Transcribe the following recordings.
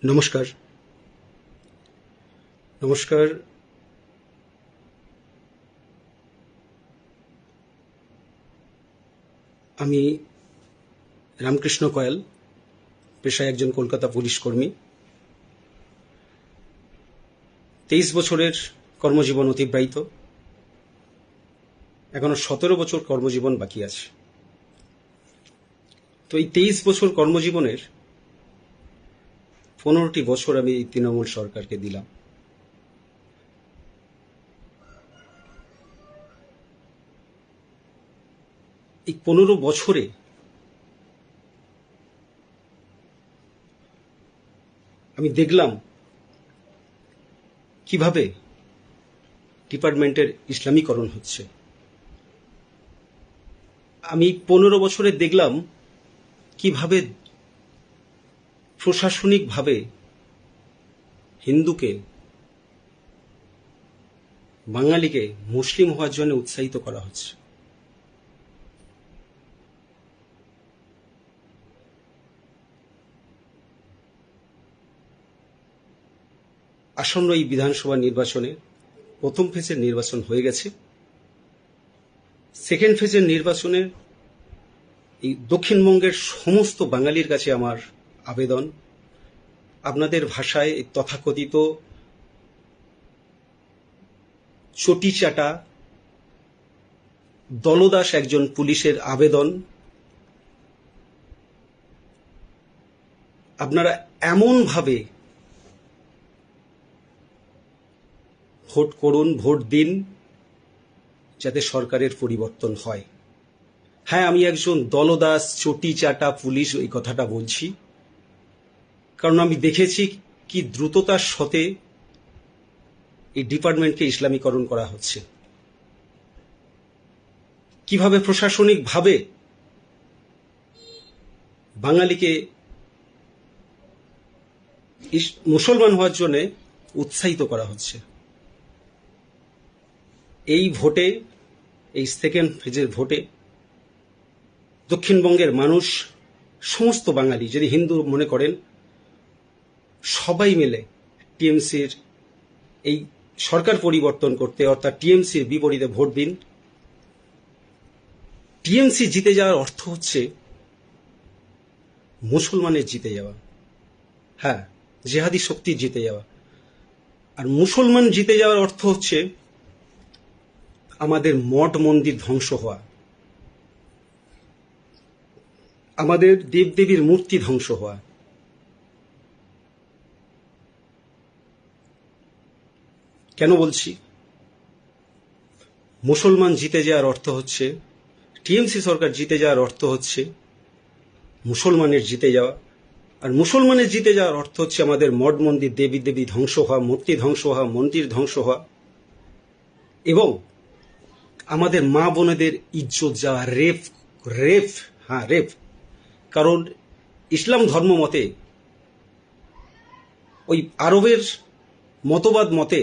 নমস্কার। নমস্কার। আমি রামকৃষ্ণ কয়াল, পেশায় একজন কলকাতা পুলিশ কর্মী। 23 বছরের কর্মজীবন অতিবাহিত, এখনো 17 বছর কর্মজীবন বাকি আছে। তো এই 23 বছর কর্মজীবনের 15টি বছর আমি এই তৃণমূল সরকারকে দিলাম। এই 15 বছরে আমি দেখলাম কিভাবে ডিপার্টমেন্টের ইসলামীকরণ হচ্ছে। আমি 15 বছরে দেখলাম কিভাবে প্রশাসনিকভাবে হিন্দুকে, বাঙালিকে মুসলিম হওয়ার জন্য উৎসাহিত করা হচ্ছে। আসন্ন এই বিধানসভা নির্বাচনে প্রথম ফেজের নির্বাচন হয়ে গেছে। সেকেন্ড ফেজের নির্বাচনে এই দক্ষিণবঙ্গের সমস্ত বাঙালির কাছে আমার আবেদন, আপনাদের ভাষায় তথাকথিত চটিচাটা দলদাস একজন পুলিশের আবেদন, আপনারা এমনভাবে ভোট করুন, ভোট দিন, যাতে সরকারের পরিবর্তন হয়। হ্যাঁ, আমি একজন দলদাস চটিচাটা পুলিশ এই কথাটা বলছি, কারণ আমি দেখেছি কি দ্রুততার সাথে এই ডিপার্টমেন্টকে ইসলামীকরণ করা হচ্ছে, কিভাবে প্রশাসনিকভাবে বাঙালিকে মুসলমান হওয়ার জন্য উৎসাহিত করা হচ্ছে। এই ভোটে, এই সেকেন্ড ফেজের ভোটে দক্ষিণবঙ্গের মানুষ, সমস্ত বাঙালি যদি হিন্দু মনে করেন, সবাই মিলে টিএমসির এই সরকার পরিবর্তন করতে, অর্থাৎ টিএমসির বিপরীতে ভোট দিন। টিএমসি জিতে যাওয়ার অর্থ হচ্ছে মুসলমানের জিতে যাওয়া, হ্যাঁ, জেহাদি শক্তি জিতে যাওয়া। আর মুসলমান জিতে যাওয়ার অর্থ হচ্ছে আমাদের মঠ মন্দির ধ্বংস হওয়া, আমাদের দেবদেবীর মূর্তি ধ্বংস হওয়া। কেন বলছি? মুসলমান জিতে যাওয়ার অর্থ হচ্ছে, টিএমসি সরকার জিতে যাওয়ার অর্থ হচ্ছে মুসলমানের জিতে যাওয়া। আর মুসলমানের জিতে যাওয়ার অর্থ হচ্ছে আমাদের মঠ মন্দির, দেবী দেবী ধ্বংস হওয়া, মূর্তি ধ্বংস হওয়া, মন্দির ধ্বংস হওয়া, এবং আমাদের মা বোনেদের ইজ্জত যাওয়া, রেপ রেপ হ্যাঁ রেপ। কারণ ইসলাম ধর্ম মতে, ওই আরবের মতবাদ মতে,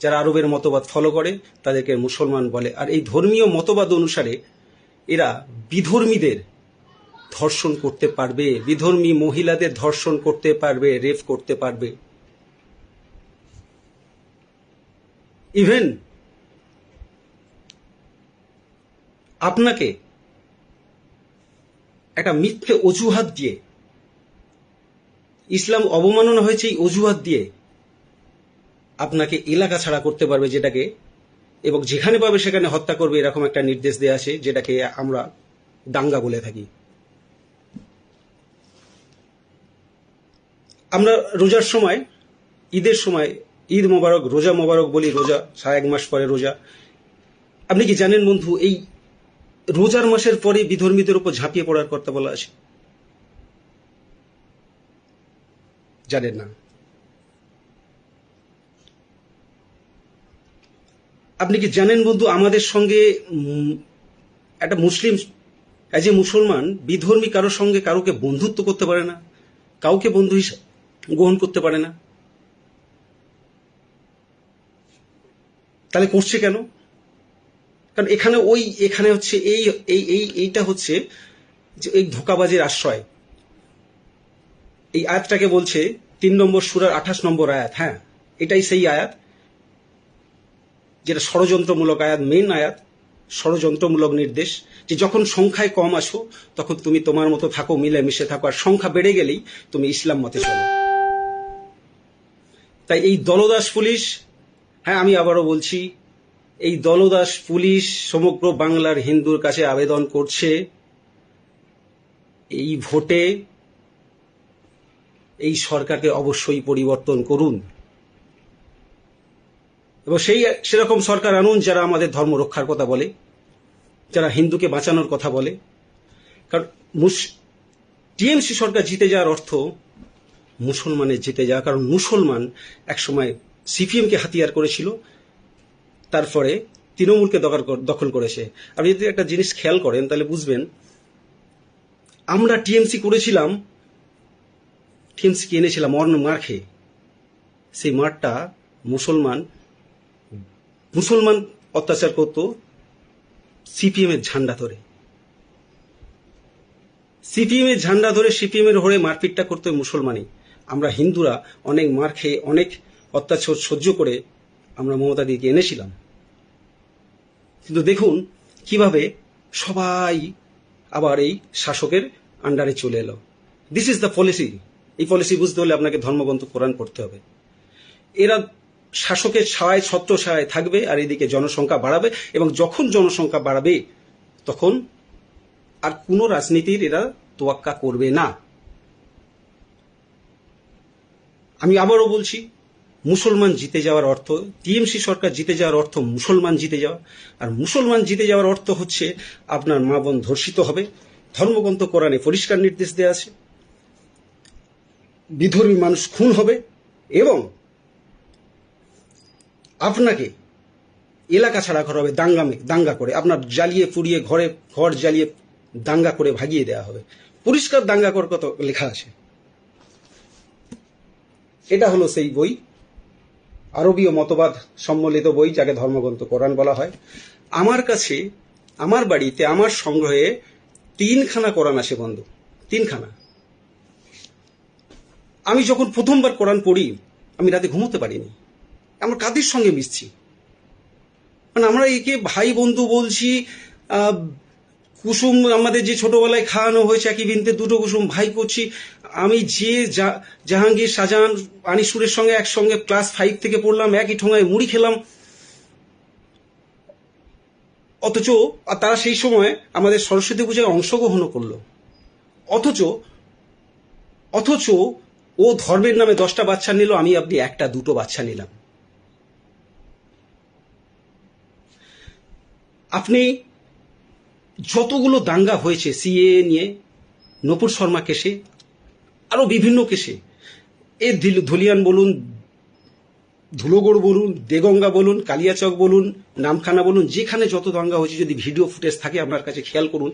যারা আরবের মতবাদ ফলো করে তাদেরকে মুসলমান বলে। আর এই ধর্মীয় মতবাদ অনুসারে এরা বিধর্মীদের ধর্ষণ করতে পারবে, বিধর্মী মহিলাদের ধর্ষণ করতে পারবে, রেপ করতে পারবে। ইভেন আপনাকে একটা মিথ্যে অজুহাত দিয়ে, ইসলাম অবমাননা হয়েছে এই অজুহাত দিয়ে আপনাকে এলাকা ছাড়া করতে পারবে, যেটাকে, এবং যেখানে পাবে সেখানে হত্যা করবে, এরকম একটা নির্দেশ দেওয়া আছে, যেটাকে আমরা দাঙ্গা বলে থাকি। আমরা রোজার সময়, ঈদের সময় ঈদ মোবারক, রোজা মোবারক বলি, রোজা 1.5 মাস পরে রোজা। আপনি কি জানেন বন্ধু, এই রোজার মাসের পরে বিধর্মীদের উপর ঝাঁপিয়ে পড়ার কথা বলা আছে? জানেন না? আপনি কি জানেন বন্ধু, আমাদের সঙ্গে একটা মুসলিম, অ্যাজ এ মুসলমান, বিধর্মী কারোর সঙ্গে কারোকে বন্ধুত্ব করতে পারে না, কাউকে বন্ধু হিসেবে গ্রহণ করতে পারে না। তাহলে করছে কেন? কারণ এখানে হচ্ছে এইটা হচ্ছে যে এই ধোঁকাবাজের আশ্রয়। এই আয়াতটাকে বলছে 3 নম্বর সূরার 28 নম্বর আয়াত। হ্যাঁ, এটাই সেই আয়াত যেটা ষড়যন্ত্রমূলক আয়াত, মেইন আয়াত, ষড়যন্ত্রমূলক নির্দেশ, যে যখন সংখ্যায় কম আসো তখন তুমি তোমার মতো থাকো, মিলেমিশে থাকো, আর সংখ্যা বেড়ে গেলেই তুমি ইসলাম মতে চলো। তাই এই দলদাস পুলিশ, হ্যাঁ আমি আবারও বলছি, এই দলদাস পুলিশ সমগ্র বাংলার হিন্দুর কাছে আবেদন করছে, এই ভোটে এই সরকারকে অবশ্যই পরিবর্তন করুন এবং সেরকম সরকার আনুন যারা আমাদের ধর্ম রক্ষার কথা বলে, যারা হিন্দুকে বাঁচানোর কথা বলে। কারণ টিএমসি সরকার জিতে যাওয়ার অর্থ মুসলমানের জিতে যাওয়া। কারণ মুসলমান একসময় সিপিএমকে হাতিয়ার করেছিল, তারপরে তৃণমূলকে দখল করেছে। আপনি যদি একটা জিনিস খেয়াল করেন তাহলে বুঝবেন, আমরা টিএমসি করেছিলাম, টিএমসিকে এনেছিলাম অন্য মার খেয়ে। সেই মারটা মুসলমান অত্যাচার করত সিপিএম এর ঝান্ডা ধরে, সিপিএম এর ঝান্ডা ধরে সিপিএম এর হয়ে মারপিটটা করতো মুসলমানই। আমরা হিন্দুরা অনেক মার খেয়ে, অনেক অত্যাচার সহ্য করে আমরা মমতা দিকে এনেছিলাম। কিন্তু দেখুন কিভাবে সবাই আবার এই শাসকের আন্ডারে চলে এলো। This is the policy. এই পলিসি বুঝতে হলে আপনাকে ধর্মগ্রন্থ কোরআন পড়তে হবে। এরা শাসকের ছায়ায়, ছত্র ছায়ায় থাকবে আর এদিকে জনসংখ্যা বাড়াবে, এবং যখন জনসংখ্যা বাড়াবে তখন আর কোনো রাজনীতির এরা তোয়াক্কা করবে না। আমি আবারও বলছি, মুসলমান জিতে যাওয়ার অর্থ, টিএমসি সরকার জিতে যাওয়ার অর্থ মুসলমান জিতে যাওয়া, আর মুসলমান জিতে যাওয়ার অর্থ হচ্ছে আপনার মা বোন ধর্ষিত হবে। ধর্মগ্রন্থ কোরআনে পরিষ্কার নির্দেশ দেওয়া আছে, বিধর্মী মানুষ খুন হবে, এবং আপনাকে এলাকা ছাড়া করা হবে দাঙ্গা করে, আপনার জ্বালিয়ে পুড়িয়ে ঘর জ্বালিয়ে দাঙ্গা করে ভাগিয়ে দেওয়া হবে। পরিষ্কার দাঙ্গা করার কথা লেখা আছে। এটা হলো সেই বই, আরবীয় মতবাদ সম্মিলিত বই, যাকে ধর্মগ্রন্থ কোরআন বলা হয়। আমার কাছে, আমার বাড়িতে, আমার সংগ্রহে 3খানা কোরআন আছে বন্ধু, 3খানা। আমি যখন প্রথমবার কোরআন পড়ি আমি রাতে ঘুমোতে পারিনি। আমরা কাদের সঙ্গে মিশছি, মানে আমরা একে ভাই বন্ধু বলছি। কুসুম আমাদের যে ছোটবেলায় খাওয়ানো হয়েছে, একই বিনতে দুটো কুসুম ভাই করছি। আমি যে জাহাঙ্গীর, শাহজাহান, আনিসুরের সঙ্গে একসঙ্গে ক্লাস 5 থেকে পড়লাম, একই ঠোঙায় মুড়ি খেলাম, অথচ তারা সেই সময় আমাদের সরস্বতী পূজায় অংশগ্রহণ করলো। অথচ ও ধর্মের নামে 10টা বাচ্চা নিল, আমি আপনি 1টা 2টো বাচ্চা নিলাম। আপনি যতগুলো দাঙ্গা হয়েছে সিএএ নিয়ে, নূপুর শর্মা কেসে, আরো বিভিন্ন কেসে, এ ধুলিয়ান বলুন, ধুলোগড় বলুন, দেগঙ্গা বলুন, কালিয়াচক বলুন, নামখানা বলুন, যেখানে যত দাঙ্গা হয়েছে, যদি ভিডিও ফুটেজ থাকে আপনার কাছে খেয়াল করুন,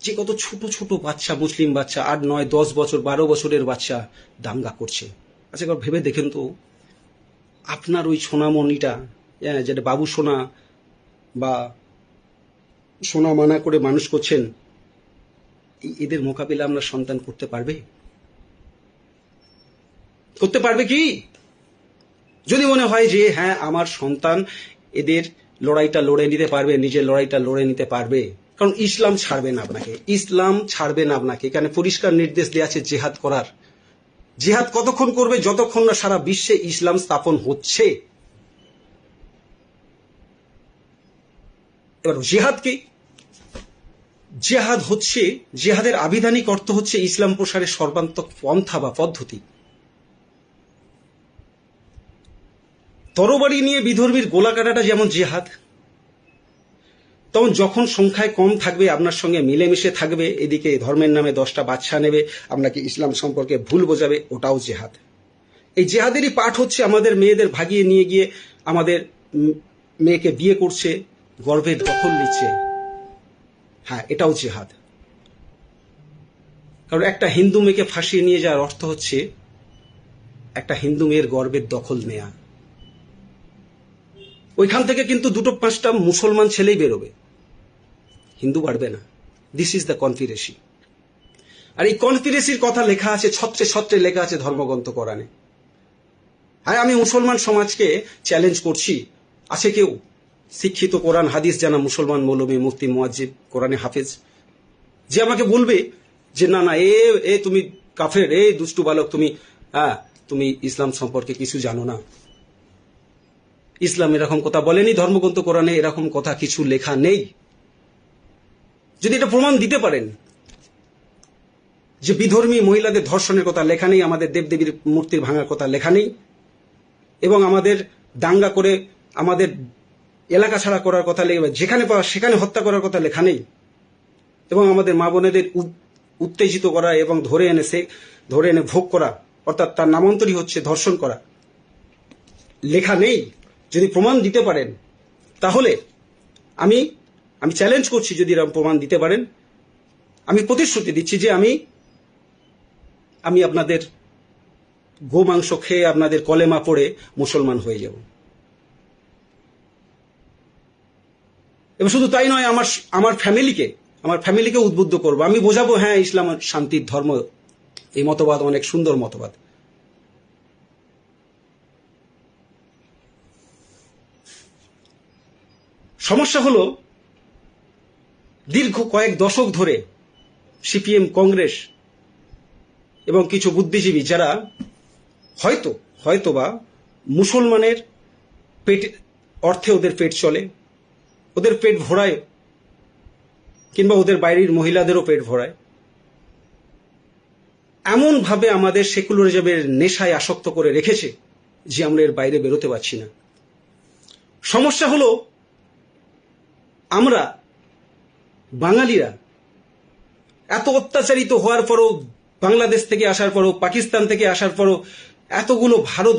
যে কত ছোট ছোট বাচ্চা, মুসলিম বাচ্চা, 8, 9, 10 বছর, 12 বছরের বাচ্চা দাঙ্গা করছে। আচ্ছা একবার ভেবে দেখেন তো, আপনার ওই সোনামণিটা, যেটা বাবু সোনা বা সোনা মানা করে মানুষ করছেন, এদের মোকাবিলা আমরা সন্তান করতে পারবে কি? যদি মনে হয় যে হ্যাঁ আমার সন্তান এদের লড়াইটা লড়ে নিতে পারবে, নিজের লড়াইটা লড়ে নিতে পারবে, কারণ ইসলাম ছাড়বে না আপনাকে, ইসলাম ছাড়বে না আপনাকে। এখানে পরিষ্কার নির্দেশ দেওয়া আছে জিহাদ করার। জিহাদ কতক্ষণ করবে? যতক্ষণ না সারা বিশ্বে ইসলাম স্থাপন হচ্ছে। এবার জিহাদ কি? জিহাদের আবিধানিক অর্থ হচ্ছে ইসলাম প্রসারের সর্বান্তক পন্থা বা পদ্ধতি। তরবারি নিয়ে বিধর্মীর গোলা কাটাটা যেমন জিহাদ, তখন যখন সংখ্যায় কম থাকবে, আপনার সঙ্গে মিলেমিশে থাকবে, এদিকে ধর্মের নামে 10টা বাচ্চা নেবে, আপনাকে ইসলাম সম্পর্কে ভুল বোঝাবে, ওটাও জিহাদ। এই জিহাদেরই পাঠ হচ্ছে আমাদের মেয়েদের ভাগিয়ে নিয়ে গিয়ে আমাদের মেয়েকে বিয়ে করছে, গর্ভের দখল নিচ্ছে। হ্যাঁ, এটাও জিহাদ। কারণ একটা হিন্দু মেয়েকে ফাঁসিয়ে নিয়ে যাওয়ার অর্থ হচ্ছে একটা হিন্দু মেয়ের গর্ভের দখল নেয়া। ওইখান থেকে কিন্তু 2-5টা মুসলমান ছেলেই বেরোবে, হিন্দু বাড়বে না। This is the conspiracy. আর এই কনস্পিরেসির কথা লেখা আছে, ছত্রে ছত্রে লেখা আছে ধর্মগ্রন্থ কোরআনে। হ্যাঁ, আমি মুসলমান সমাজকে চ্যালেঞ্জ করছি, আছে কেউ শিক্ষিত কোরআন হাদিস জানা মুসলমান মৌলবী মুফতি মুয়াজ্জিব কোরআনে হাফেজ, যে আমাকে বলবে যে না না এ তুমি কাফের, দুষ্টু বালক, তুমি ইসলাম সম্পর্কে কিছু জানো না। ইসলাম এরকম কথা বলেনি, ধর্মগ্রন্থ কোরআনে এরকম কথা কিছু লেখা নেই। যদি এটা প্রমাণ দিতে পারেন যে বিধর্মী মহিলাদের ধর্ষণের কথা লেখা নেই, আমাদের দেবদেবীর মূর্তির ভাঙার কথা লেখা নেই, এবং আমাদের দাঙ্গা করে আমাদের এলাকা ছাড়া করার কথা লেখা, যেখানে পাওয়া সেখানে হত্যা করার কথা লেখা নেই, এবং আমাদের মা বোনেদের উত্তেজিত করা এবং ধরে এনে ভোগ করা, অর্থাৎ তার নামান্তরই হচ্ছে ধর্ষণ করা, লেখা নেই, যদি প্রমাণ দিতে পারেন তাহলে আমি চ্যালেঞ্জ করছি, যদি এরকম প্রমাণ দিতে পারেন, আমি প্রতিশ্রুতি দিচ্ছি যে আমি আপনাদের গোমাংস খেয়ে আপনাদের কলেমা পড়ে মুসলমান হয়ে যাব। এবং শুধু তাই নয়, আমার ফ্যামিলিকে উদ্বুদ্ধ করবো, আমি বোঝাবো হ্যাঁ ইসলাম শান্তির ধর্ম, এই মতবাদ অনেক সুন্দর মতবাদ। সমস্যা হলো দীর্ঘ কয়েক দশক ধরে সিপিএম, কংগ্রেস এবং কিছু বুদ্ধিজীবী যারা হয়তোবা মুসলমানের অর্থে ওদের পেট চলে, ওদের পেট ভরায়, কিংবা ওদের বাইরের মহিলাদেরও পেট ভরায়, এমন ভাবে আমাদের সেকুলারিজমের নেশায় আসক্ত করে রেখেছে যে আমরা এর বাইরে বেরোতে পারছি না। সমস্যা হলো আমরা বাঙালিরা এত অত্যাচারিত হওয়ার পরও, বাংলাদেশ থেকে আসার পরও, পাকিস্তান থেকে আসার পরও, এতগুলো ভারত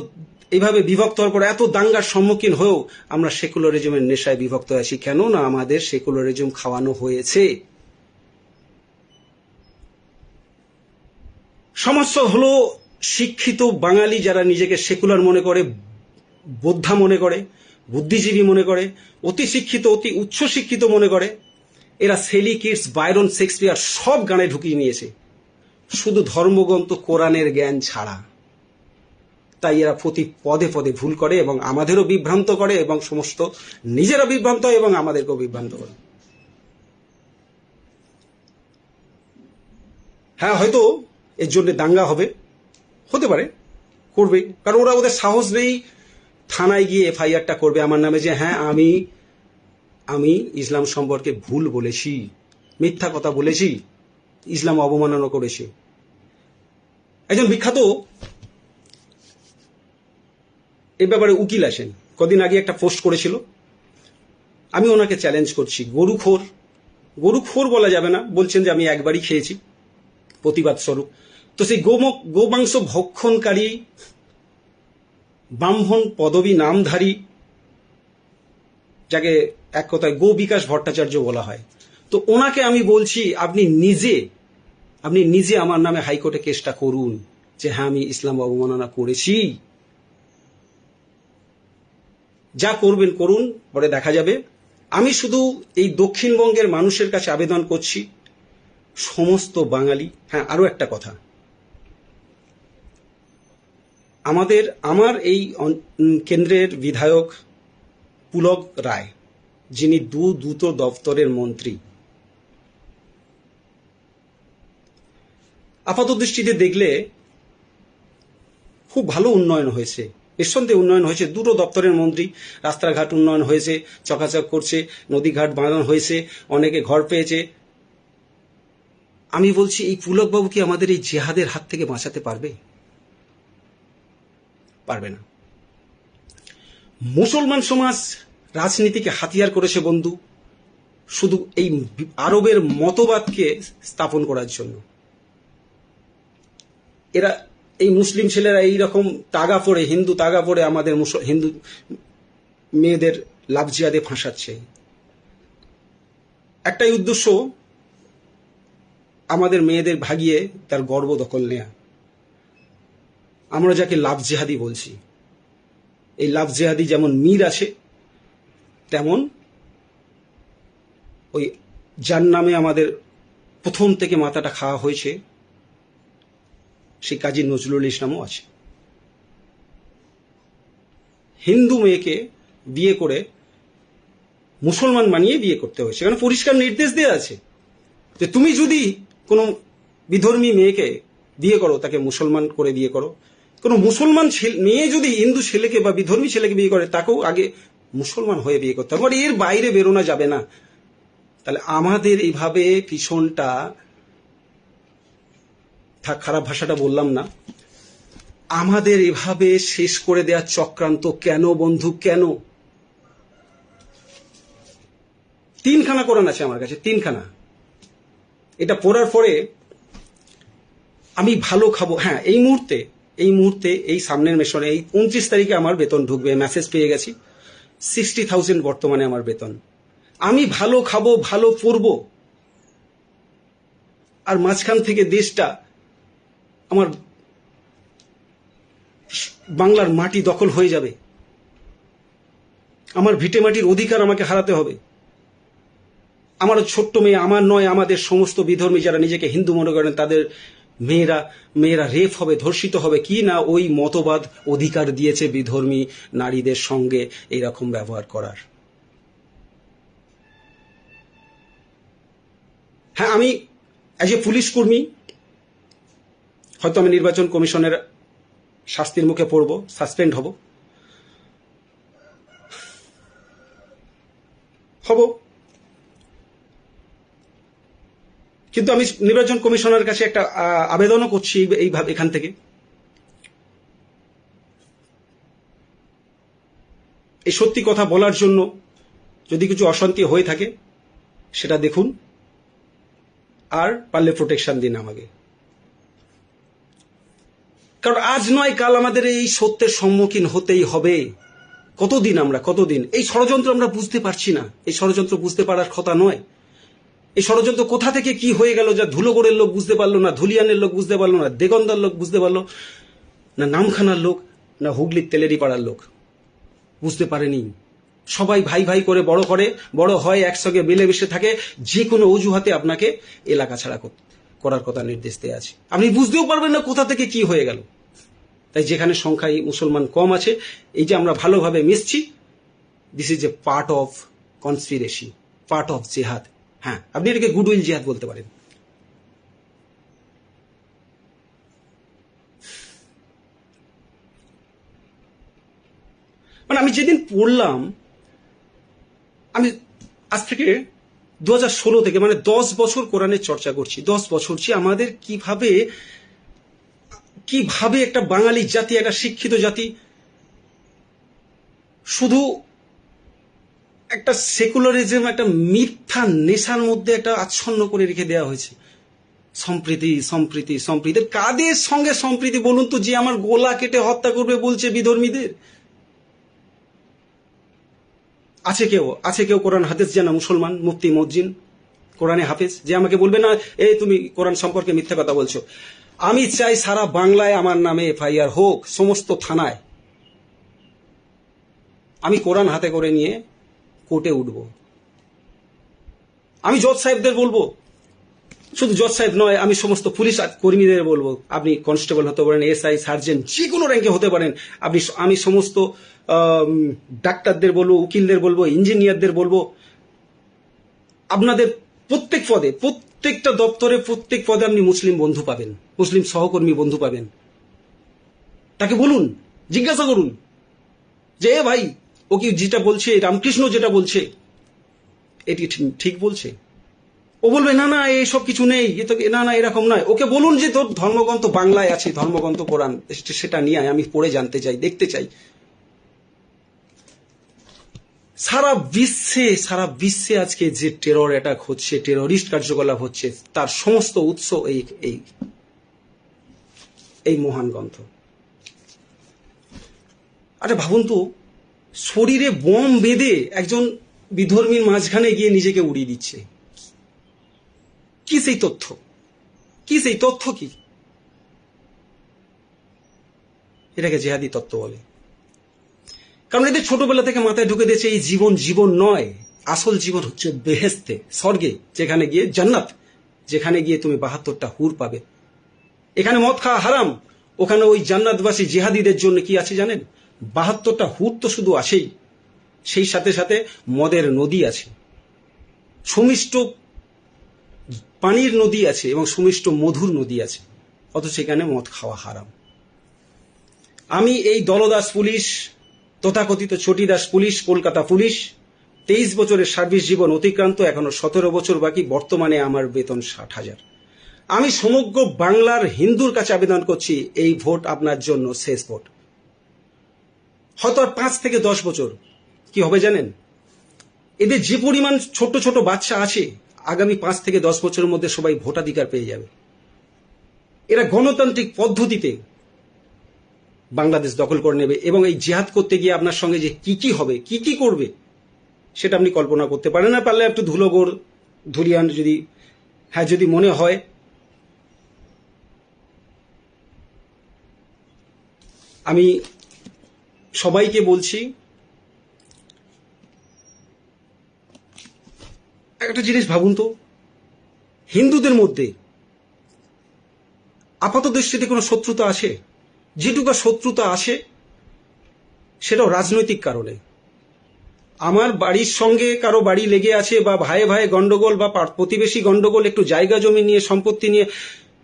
এইভাবে বিভক্ত হওয়ার পর এত দাঙ্গার সম্মুখীন হয়েও আমরা সেকুলারিজমের নেশায় বিভক্ত আছি। কেন না আমাদের সেকুলারিজম খাওয়ানো হয়েছে। সমস্যা হলো শিক্ষিত বাঙালি যারা নিজেকে সেকুলার মনে করে, বোদ্ধা মনে করে, বুদ্ধিজীবী মনে করে, অতি শিক্ষিত, অতি উচ্চ শিক্ষিত মনে করে, এরা সেলি, কিটস, বায়রন, শেক্সপিয়ার সব গানে ঢুকিয়ে নিয়েছে, শুধু ধর্মগ্রন্থ কোরআনের জ্ঞান ছাড়া। তাই এরা প্রতি পদে পদে ভুল করে এবং আমাদেরও বিভ্রান্ত করে, এবং সমস্ত নিজেরা বিভ্রান্ত হয় এবং আমাদেরকেও বিভ্রান্ত করে। হ্যাঁ, হয়তো এর জন্য দাঙ্গা হতে পারে, করবে, কারণ ওদের সাহস নেই থানায় গিয়ে এফআইআরটা করবে আমার নামে, যে হ্যাঁ আমি ইসলাম সম্পর্কে ভুল বলেছি, মিথ্যা কথা বলেছি, ইসলাম অবমাননা করেছি। একজন বিখ্যাত এই ব্যাপারে উকিল আছেন, কদিন আগে একটা পোস্ট করেছিল, আমি ওনাকে চ্যালেঞ্জ করছি। গরুখোর বলা যাবে না, বলছেন যে আমি একবারই খেয়েছি প্রতিবাদ স্বরূপ। তো সেই গোমাংস ভক্ষণকারী ব্রাহ্মণ পদবী নামধারী, যাকে এক কথায় গো বিকাশ ভট্টাচার্য বলা হয়, তো ওনাকে আমি বলছি আপনি নিজে আমার নামে হাইকোর্টে কেসটা করুন, যে হ্যাঁ আমি ইসলাম অবমাননা করেছি। যা করবেন করুন, পরে দেখা যাবে। আমি শুধু এই দক্ষিণবঙ্গের মানুষের কাছে আবেদন করছি, সমস্ত বাঙালি। হ্যাঁ, আরো একটা কথা, আমার এই কেন্দ্রের বিধায়ক পুলক রায়, যিনি দুটো দপ্তরের মন্ত্রী, আপাত দৃষ্টিতে দেখলে খুব ভালো উন্নয়ন হয়েছে, নিঃসন্দেহে উন্নয়ন হয়েছে। দুটো দপ্তরের মন্ত্রী, রাস্তাঘাট উন্নয়ন হয়েছে, চকাচক করছে, নদীঘাট বাঁধানো হয়েছে, অনেকে ঘর পেয়েছে। আমি বলছি এই পুলকবাবু কি আমাদের এই জেহাদের হাত থেকে বাঁচাতে পারবে? পারবে না। মুসলমান সমাজ রাজনীতিকে হাতিয়ার করেছে বন্ধু, শুধু এই আরবের মতবাদকে স্থাপন করার জন্য। এরা, এই মুসলিম ছেলেরা এইরকম তাগা পড়ে, হিন্দু তাগা পড়ে আমাদের হিন্দু মেয়েদের লাভ জিহাদে ফাঁসাচ্ছে। একটাই উদ্দেশ্য, আমাদের মেয়েদের ভাগিয়ে তার গর্ব দখল নেয়া। আমরা যাকে লাভ জেহাদি বলছি, এই লাভ জেহাদি যেমন মীর আছে, তেমন ওই যার নামে আমাদের প্রথম থেকে মাথাটা খাওয়া হয়েছে, সেই কাজী নজরুল ইসলামও আছে। হিন্দু মেয়েকে বিয়ে করে মুসলমান বানিয়ে বিয়ে করতে হয়। সেখানে পরিষ্কার নির্দেশ দেওয়া আছে যে তুমি যদি কোনো বিধর্মী মেয়েকে বিয়ে করো, তাকে মুসলমান করে বিয়ে করো। কোনো মুসলমান মেয়ে যদি হিন্দু ছেলেকে বা বিধর্মী ছেলেকে বিয়ে করে, তাকেও আগে মুসলমান হয়ে বিয়ে করতে হবে, এর বাইরে বেরোনো যাবে না। তাহলে আমাদের এইভাবে পিছনটা, খারাপ ভাষাটা বললাম না, আমাদের এভাবে শেষ করে দেওয়ার চক্রান্ত কেন বন্ধু, কেন? 3খানা কোরআন আছে আমার কাছে, 3খানা। এটা পড়ার পরে আমি ভালো খাবো। হ্যাঁ, এই মুহূর্তে এই সামনের মেশনে এই 29 তারিখে আমার বেতন ঢুকবে, মেসেজ পেয়ে গেছি। 60,000 বর্তমানে আমার বেতন। আমি ভালো খাবো, ভালো পড়বো, আর মাঝখান থেকে দেশটা, আমার বাংলার মাটি দখল হয়ে যাবে। আমার ভিটে মাটির অধিকার আমাকে হারাতে হবে। আমার ছোট্ট মেয়ে, আমার নয়, আমাদের সমস্ত বিধর্মী যারা নিজেকে হিন্দু মনে করেন, তাদের মেয়েরা রেপ হবে, ধর্ষিত হবে, কি না ওই মতবাদ অধিকার দিয়েছে বিধর্মী নারীদের সঙ্গে এইরকম ব্যবহার করার। হ্যাঁ, আমি অ্যাজ এ পুলিশ কর্মী হয়তো আমি নির্বাচন কমিশনের শাস্তির মুখে পড়ব, সাসপেন্ড হব, কিন্তু আমি নির্বাচন কমিশনের কাছে একটা আবেদনও করছি এইভাবে, এখান থেকে এই সত্যি কথা বলার জন্য যদি কিছু অশান্তি হয়ে থাকে সেটা দেখুন, আর পারলে প্রোটেকশন দিন আমাকে। কারণ আজ নয় কাল আমাদের এই সত্যের সম্মুখীন হতেই হবে। কতদিন এই ষড়যন্ত্র আমরা বুঝতে পারছি না। এই ষড়যন্ত্র বুঝতে পারার কথা নয়। এই ষড়যন্ত্র কোথা থেকে কি হয়ে গেল, যা ধুলোগড়ের লোক বুঝতে পারলো না, ধুলিয়ানের লোক বুঝতে পারলো না, দেগন্দার লোক বুঝতে পারলো না, নামখানার লোক না, হুগলির তেলেরি পাড়ার লোক বুঝতে পারেনি। সবাই ভাই ভাই করে বড় হয়, একসঙ্গে মিলেমিশে থাকে, যে কোনো অজুহাতে আপনাকে এলাকা ছাড়া করার কথা নির্দেশ দেওয়া আছে। আপনি বুঝতেও পারবেন না কোথা থেকে কি হয়ে গেল। তাই যেখানে সংখ্যায় মুসলমান কম আছে, এই যে আমরা ভালোভাবে মিশছি, this is a part of conspiracy, part of জিহাদ। হ্যাঁ, আপনি এটাকে গুডউইল জিহাদ বলতে পারেন। মানে আমি যেদিন পড়লাম, আমি আজ থেকে 2016 থেকে, মানে 10 বছর কোরআনের চর্চা করছি, 10 বছর আমাদের কিভাবে একটা বাঙালি জাতি, একটা শিক্ষিত জাতি, শুধু একটা সেকুলারিজম, একটা মিথ্যা নেশার মধ্যে একটা আচ্ছন্ন করে রেখে দেওয়া হয়েছে। সম্প্রীতি, কাদের সঙ্গে সম্প্রীতি বলুন তো, যে আমার গোলা কেটে হত্যা করবে বলছে বিধর্মীদের? আছে কেউ কোরআন হাফেজ জানা মুসলমান, মুফতি মসজিদ কোরআনে হাফেজ, যে আমাকে বলবে না এই তুমি কোরআন সম্পর্কে মিথ্যা কথা বলছো? আমি চাই সারা বাংলায় আমার নামে এফআইআর হোক, সমস্ত থানায়। আমি কোরআন হাতে করে নিয়ে কোর্টে উঠব। আমি জজ সাহেবদের বলবো, শুধু জজ সাহেব নয়, আমি সমস্ত পুলিশ কর্মীদের বলবো, আপনি কনস্টেবল হতে পারেন, এসআই, সার্জেন্ট, যে কোনো র্যাঙ্কে হতে পারেন আপনি। আমি সমস্ত ডাক্তারদের বলবো, উকিলদের বলবো, ইঞ্জিনিয়ারদের বলবো, আপনাদের প্রত্যেকটা দপ্তরে, প্রত্যেক পদে আপনি মুসলিম বন্ধু পাবেন, মুসলিম সহকর্মী বন্ধু পাবেন। তাকে বলুন, জিজ্ঞাসা করুন যে ভাই, ও কি যেটা বলছে, রামকৃষ্ণ যেটা বলছে, এটি ঠিক বলছে? ও বলবে না না এইসব কিছু নেই, না এরকম নয়। ওকে বলুন যে তোর ধর্মগ্রন্থ বাংলায় আছে, ধর্মগ্রন্থ কোরআন, সেটা নিয়ে আয়, আমি পড়ে জানতে চাই, দেখতে চাই। সারা বিশ্বে আজকে যে টেরর অ্যাটাক হচ্ছে, টেররিস্ট কার্যকলাপ হচ্ছে, তার সমস্ত উৎস এই মহান গ্রন্থ। আরে ভাবুন তো, শরীরে বোম বেঁধে একজন বিধর্মীর মাঝখানে গিয়ে নিজেকে উড়িয়ে দিচ্ছে। কি সেই তথ্য? কি এটাকে জেহাদি তত্ত্ব বলে। কারণ এদের ছোটবেলা থেকে মাথায় ঢুকে দিয়েছে এই জীবন নয়, আসল জীবন হচ্ছে বেহেশতে, স্বর্গে, যেখানে গিয়ে জান্নাত, যেখানে গিয়ে তুমি 72টা হুর পাবে। এখানে মদ খাওয়া হারাম, ওখানে ওই জান্নাতবাসী জিহাদিদের জন্য কি আছে জানেন? 72টা হুট তো শুধু আসেই, সেই সাথে সাথে মদের নদী আছে, সুমিষ্ট পানির নদী আছে এবং সুমিষ্ট মধুর নদী আছে, অথচ সেখানে মদ খাওয়া হারাম। আমি এই দলদাস পুলিশ, তথাকথিত চটিদাস পুলিশ, কলকাতা পুলিশ, 23 বছরের সার্ভিস জীবন অতিক্রান্ত, এখনো 17 বছর বাকি, বর্তমানে আমার বেতন 60,000। আমি সমগ্র বাংলার হিন্দুর কাছে আবেদন করছি, এই ভোট আপনার জন্য শেষ ভোট। হয়তো আর 5 থেকে 10 বছর কি হবে জানেন? এদের যে পরিমাণ ছোট ছোট বাচ্চা আছে, আগামী 5 থেকে 10 বছরের মধ্যে সবাই ভোটাধিকার পেয়ে যাবে। এরা গণতান্ত্রিক পদ্ধতিতে বাংলাদেশ দখল করে নেবে এবং এই জিহাদ করতে গিয়ে আপনার সঙ্গে যে কি হবে, কি করবে, সেটা আপনি কল্পনা করতে পারেন না। পারলে একটু ধুলোগড় ধুলিয়ান যদি মনে হয়। আমি সবাইকে বলছি, একটা জিনিস ভাবুন তো, হিন্দুদের মধ্যে আপাত দৃষ্টিতে কোনো শত্রুতা আছে? যেটুকু শত্রুতা আছে সেটাও রাজনৈতিক কারণে। আমার বাড়ির সঙ্গে কারো বাড়ি লেগে আছে, বা ভাইয়ে ভাইয়ে গন্ডগোল, বা প্রতিবেশী গন্ডগোল, একটু জায়গা জমি নিয়ে, সম্পত্তি নিয়ে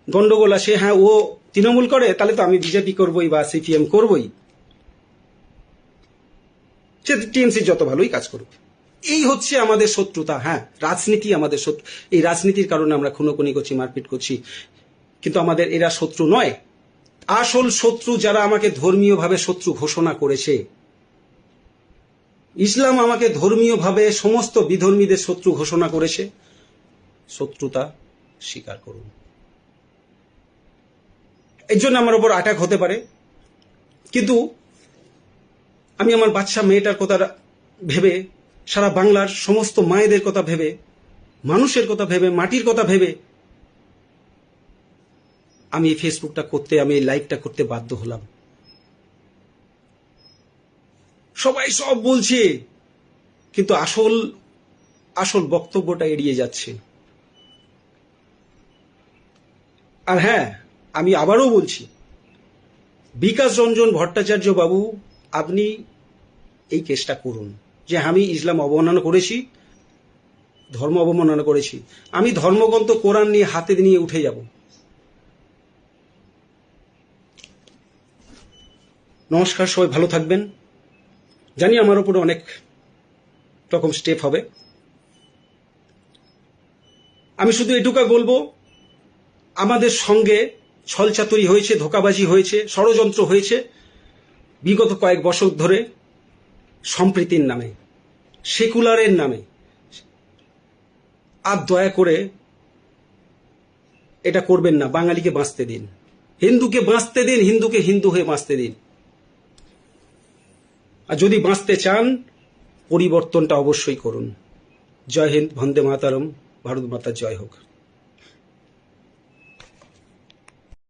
গন্ডগোল আছে, হ্যাঁ ও তৃণমূল করে, তাহলে তো আমি বিজেপি করবই বা সিপিএম করবই, সে টিএমসি যত ভালোই কাজ করুক। এই হচ্ছে আমাদের শত্রুতা। হ্যাঁ, রাজনীতি আমাদের শত্রু। এই রাজনীতির কারণে আমরা খুনোখুনি করছি, মারপিট করছি, কিন্তু আমাদের এরা শত্রু নয়। আসল শত্রু যারা আমাকে ধর্মীয়ভাবে শত্রু ঘোষণা করেছে, ইসলাম আমাকে ধর্মীয়ভাবে সমস্ত বিধর্মীদের শত্রু ঘোষণা করেছে, শত্রুতা স্বীকার করুন। এর জন্য আমার উপর অ্যাটাক হতে পারে, কিন্তু আমি আমার বাচ্চা মেয়েটার কথা ভেবে, সারা বাংলার সমস্ত মায়েদের কথা ভেবে, মানুষের কথা ভেবে, মাটির কথা ভেবে আমি এই ফেসবুকটা করতে, আমি এই লাইভটা করতে বাধ্য হলাম। সবাই সব বলছে, কিন্তু আসল বক্তব্যটা এড়িয়ে যাচ্ছে। আর হ্যাঁ, আমি আবারও বলছি, বিকাশ রঞ্জন ভট্টাচার্য বাবু, আপনি এই কেসটা করুন যে আমি ইসলাম অবমাননা করেছি, ধর্ম অবমাননা করেছি, আমি ধর্মগ্রন্থ কোরআন নিয়ে হাতে নিয়ে উঠে যাব। নমস্কার, সবাই ভালো থাকবেন। জানি আমার উপরে অনেক রকম স্টেপ হবে। আমি শুধু এটুকু বলবো, আমাদের সঙ্গে ছলচাতুরি হয়েছে, ধোঁকাবাজি হয়েছে, ষড়যন্ত্র হয়েছে বিগত কয়েক বছর ধরে, সম্প্রীতির নামে, সেকুলারের নামে। আর দয়া করে এটা করবেন না। বাঙালিকে বাঁচতে দিন, হিন্দুকে বাঁচতে দিন, হিন্দুকে হিন্দু হয়ে বাঁচতে দিন। আর যদি বাঁচতে চান, পরিবর্তনটা অবশ্যই করুন। জয় হিন্দ, বন্দে মাতরম, ভারত মাতার জয় হোক।